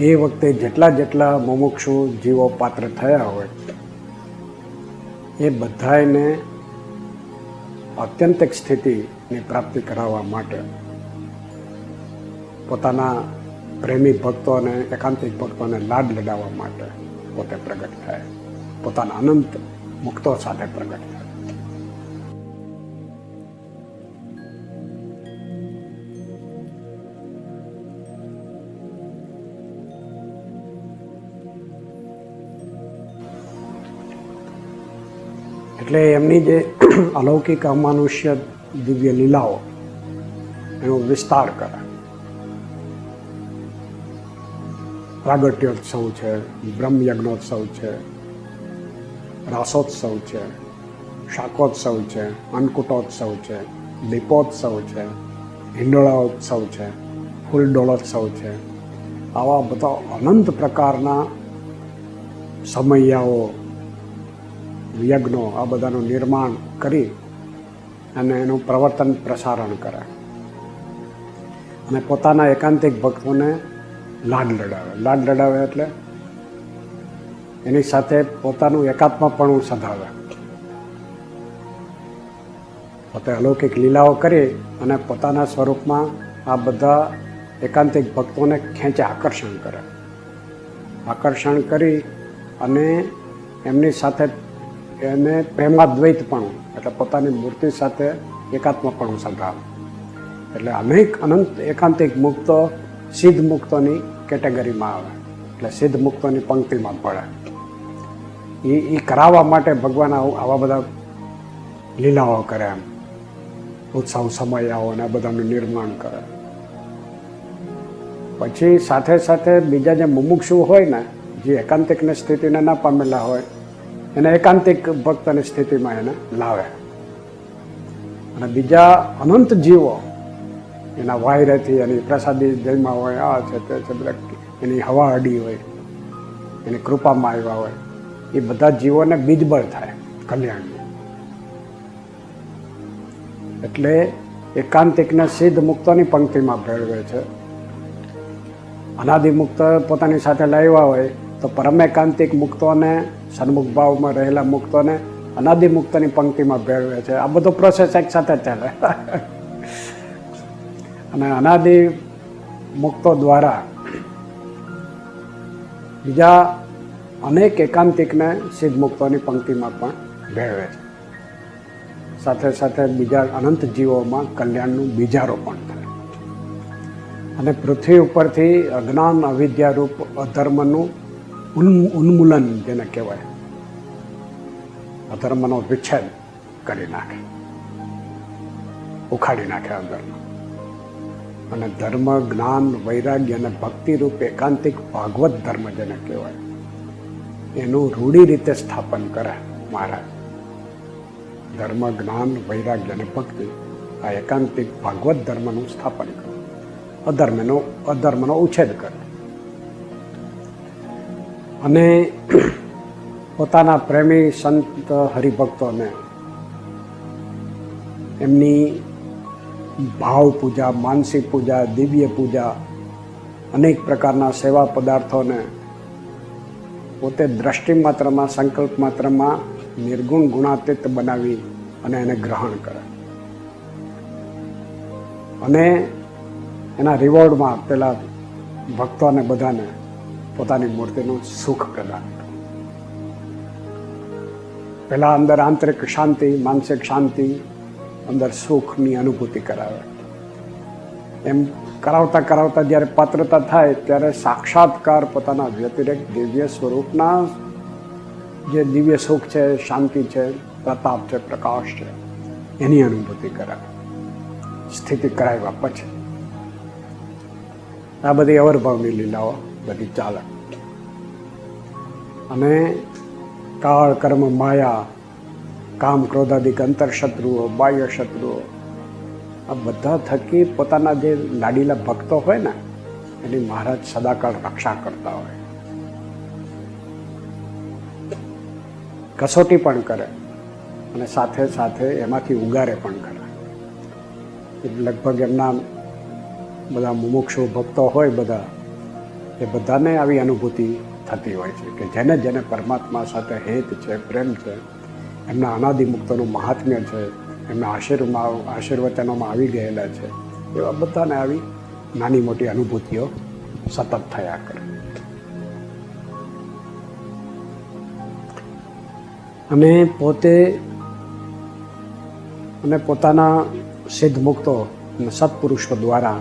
[SPEAKER 1] એ વખતે જેટલા મુમુક્ષુ જીવો પાત્ર થયા હોય એ બધાને આત્યંતિક સ્થિતિની પ્રાપ્તિ કરાવવા માટે પોતાના પ્રેમી ભક્તો અને એકાંતિક ભક્તોને લાડ લડાવવા માટે પોતે પ્રગટ થાય, પોતાના અનંત મુક્તો સાથે પ્રગટ થાય. એટલે એમની જે અલૌકિક અમાનુષ્ય દિવ્ય લીલાઓ એનો વિસ્તાર કરે. પ્રાગટ્યોત્સવ છે, બ્રહ્મયજ્ઞોત્સવ છે, રાસોત્સવ છે, શાકોત્સવ છે, અન્નકૂટોત્સવ છે, દીપોત્સવ છે, હિંડોળાઓત્સવ છે, ફૂલડોળોત્સવ છે. આવા બધા અનંત પ્રકારના સમૈયાઓ, યજ્ઞો, આ બધાનું નિર્માણ કરી અને એનું પ્રવર્તન પ્રસારણ કરે અને પોતાના એકાંતિક ભક્તોને લાડ લડાવે. લાડ લડાવે એટલે એની સાથે પોતાનું એકાત્મપણું સધાવે. પોતે અલૌકિક લીલાઓ કરી અને પોતાના સ્વરૂપમાં આ બધા એકાંતિક ભક્તોને ખેંચે, આકર્ષણ કરે. આકર્ષણ કરી અને એમની સાથે એને પ્રેમાદ્વૈતપણું એટલે પોતાની મૂર્તિ સાથે એકાત્મપણું સધાવે. એટલે અનેક અનંત એકાંતિક મુક્તો સિદ્ધ મુક્તોની કેટેગરીમાં આવે, એટલે સિદ્ધ મુક્તોની પંક્તિમાં પડે. એ કરાવવા માટે ભગવાન આવા બધા લીલાઓ કરે, એમ ઉત્સવ સમયાઓ અને આ બધાનું નિર્માણ કરે. પછી સાથે સાથે બીજા જે મુમુક્ષુ હોય ને, જે એકાંતિકની સ્થિતિને ના પામેલા હોય, એને એકાંતિક ભક્તની સ્થિતિમાં એને લાવે. અને બીજા અનંત જીવો એના વાયરેથી, એની પ્રસાદી જયમાં હોય, આ છે તે છે, બધા એની હવા અડી હોય, એની કૃપામાં આવ્યા હોય, એ બધા જીવોને બીજબળ થાય કલ્યાણનું. એટલે એકાંતિકને સિદ્ધ મુક્તોની પંક્તિમાં ભેળવે છે. અનાદિમુક્ત પોતાની સાથે લાવ્યા હોય તો પરમેકાંતિક મુક્તોને, સન્મુખ ભાવમાં રહેલા મુક્તોને અનાદિ મુક્તની પંક્તિમાં ભેળવે છે. આ બધો પ્રોસેસ એક સાથે ચાલે. અને અનાદિ મુક્તો દ્વારા બીજા અનેક એકાંતિકને સિદ્ધ મુક્તોની પંક્તિમાં પણ ભેળવે છે. સાથે સાથે બીજા અનંત જીવોમાં કલ્યાણનું બીજારોપણ થાય. અને પૃથ્વી ઉપરથી અજ્ઞાન અવિદ્યારૂપ અધર્મનું ઉન્મૂલન જેને કહેવાય, અધર્મનો વિચ્છેદ કરી નાખે, ઉખાડી નાખે અધર્મ. અને ધર્મ, જ્ઞાન, વૈરાગ્ય અને ભક્તિરૂપ એકાંતિક ભાગવત ધર્મ જેને કહેવાય એનું રૂઢી રીતે સ્થાપન કરે મહારાજ. ધર્મ, જ્ઞાન, વૈરાગ્ય અને ભક્તિ આ એકાંતિક ભાગવત ધર્મનું સ્થાપન કરે, અધર્મનો ઉછેદ કરે. અને પોતાના પ્રેમી સંત હરિભક્તોને એમની ભાવ પૂજા, માનસી પૂજા, દિવ્ય પૂજા, અનેક પ્રકારના સેવા પદાર્થોને પોતે દ્રષ્ટિ માત્રમાં, સંકલ્પ માત્રમાં નિર્ગુણ ગુણાતીત બનાવી અને એને ગ્રહણ કરે. અને એના રિવોર્ડમાં પેલા ભક્તોને બધાને પોતાની મૂર્તિનું સુખ પ્રદાન કરે. પહેલાં અંદર આંતરિક શાંતિ, માનસિક શાંતિ, અંદર સુખની અનુભૂતિ કરાવે. એમ કરાવતા કરાવતા જ્યારે પાત્રતા થાય ત્યારે સાક્ષાત્કાર પોતાના વ્યતિરેક દિવ્ય સ્વરૂપના જે દિવ્ય સુખ છે, શાંતિ છે, પ્રતાપ છે, પ્રકાશ છે, એની અનુભૂતિ કરાવે. સ્થિતિ કરાવ્યા પછી આ બધી અવરભાવની લીલાઓ બધી ચાલે. અને કાળ, કર્મ, માયા, કામ, ક્રોધાદિક અંતરશત્રુઓ, બાહ્ય શત્રુઓ, આ બધા થકી પોતાના જે લાડીલા ભક્તો હોય ને એની મહારાજ સદાકાળ રક્ષા કરતા હોય. કસોટી પણ કરે અને સાથે સાથે એમાંથી ઉગારે પણ કરે. લગભગ એમના બધા મુમુક્ષુ ભક્તો હોય બધા, એ બધાને આવી અનુભૂતિ થતી હોય છે કે જેને જેને પરમાત્મા સાથે હેત છે, પ્રેમ છે, એમના અનાદિ મુક્તોનું મહાત્મ્ય છે, એમના આશીર્વચનોમાં આવી ગયેલા છે, એવા બધાને આવી નાની મોટી અનુભૂતિઓ સતત થયા કરે. અને પોતાના સિદ્ધ મુક્તો અને સત્પુરુષો દ્વારા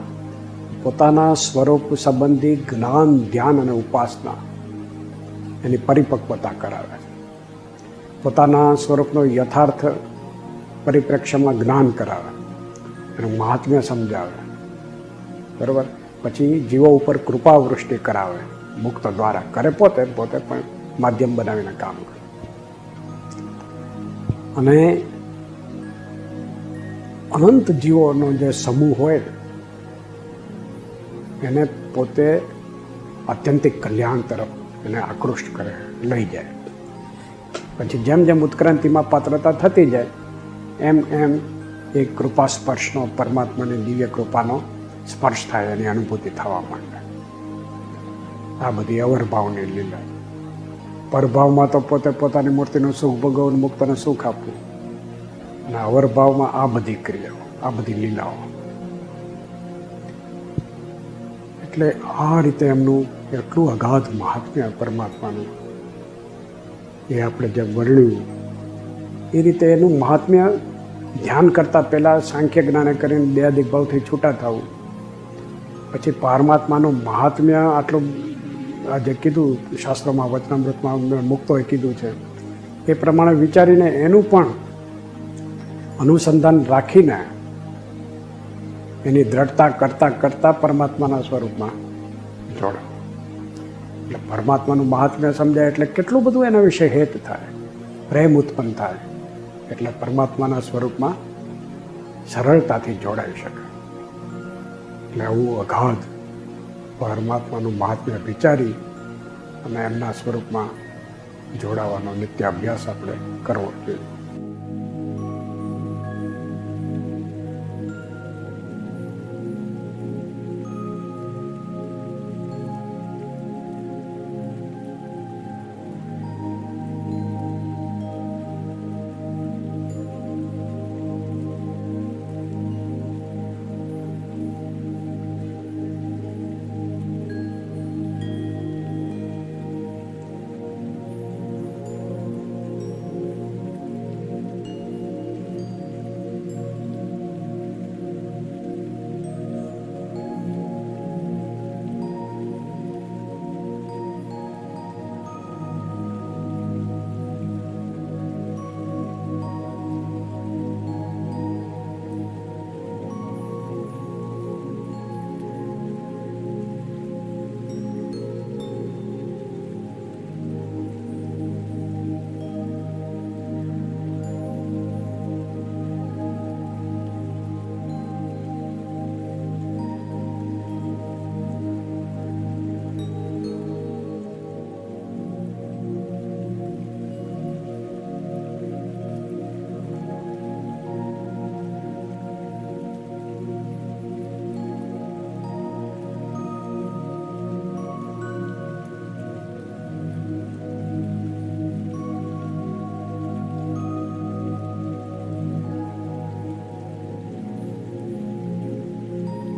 [SPEAKER 1] પોતાના સ્વરૂપ સંબંધી જ્ઞાન, ધ્યાન અને ઉપાસના એની પરિપક્વતા કરાવે છે. પોતાના સ્વરૂપનો યથાર્થ પરિપ્રેક્ષ્યમાં જ્ઞાન કરાવે, એનું મહાત્મ્ય સમજાવે. બરાબર. પછી જીવો ઉપર કૃપાવૃષ્ટિ કરાવે મુક્ત દ્વારા. કરે પોતે પણ માધ્યમ બનાવીને કામ કરે. અને અનંત જીવોનો જે સમૂહ હોય એને પોતે આત્યંતિક કલ્યાણ તરફ એને આકૃષ્ટ કરે, લઈ જાય. પછી જેમ જેમ ઉત્ક્રાંતિમાં પાત્રતા થતી જાય એમ એમ એ કૃપા સ્પર્શનો, પરમાત્માની દિવ્ય કૃપાનો સ્પર્શ થાય, એની અનુભૂતિ થવા માંડે. આ બધી અવરભાવની લીલા. પરભાવમાં તો પોતે પોતાની મૂર્તિનું સુખ ભોગવવું, મુક્તને સુખ આપવું. અને અવરભાવમાં આ બધી ક્રિયાઓ, આ બધી લીલાઓ. એટલે આ રીતે એમનું એટલું અગાધ મહાત્મ્ય પરમાત્માનું એ આપણે જે વર્ણ્યું એ રીતે એનું મહાત્મ્ય ધ્યાન કરતાં પહેલાં સાંખ્ય જ્ઞાને કરીને દેહાદિક ભાવથી છૂટા થવું, પછી પરમાત્માનું મહાત્મ્ય આટલું આ જે કીધું શાસ્ત્રોમાં, વચનામૃતમાં મુક્તોએ કીધું છે એ પ્રમાણે વિચારીને એનું પણ અનુસંધાન રાખીને એની દ્રઢતા કરતાં પરમાત્માના સ્વરૂપમાં જોડાવ. એટલે પરમાત્માનું મહાત્મ્ય સમજાય એટલે કેટલું બધું એના વિશે હેત થાય, પ્રેમ ઉત્પન્ન થાય. એટલે પરમાત્માના સ્વરૂપમાં સરળતાથી જોડાઈ શકે. એટલે આવું અગાધ પરમાત્માનું મહાત્મ્ય વિચારી અને એમના સ્વરૂપમાં જોડાવાનો નિત્ય અભ્યાસ આપણે કરવો જોઈએ.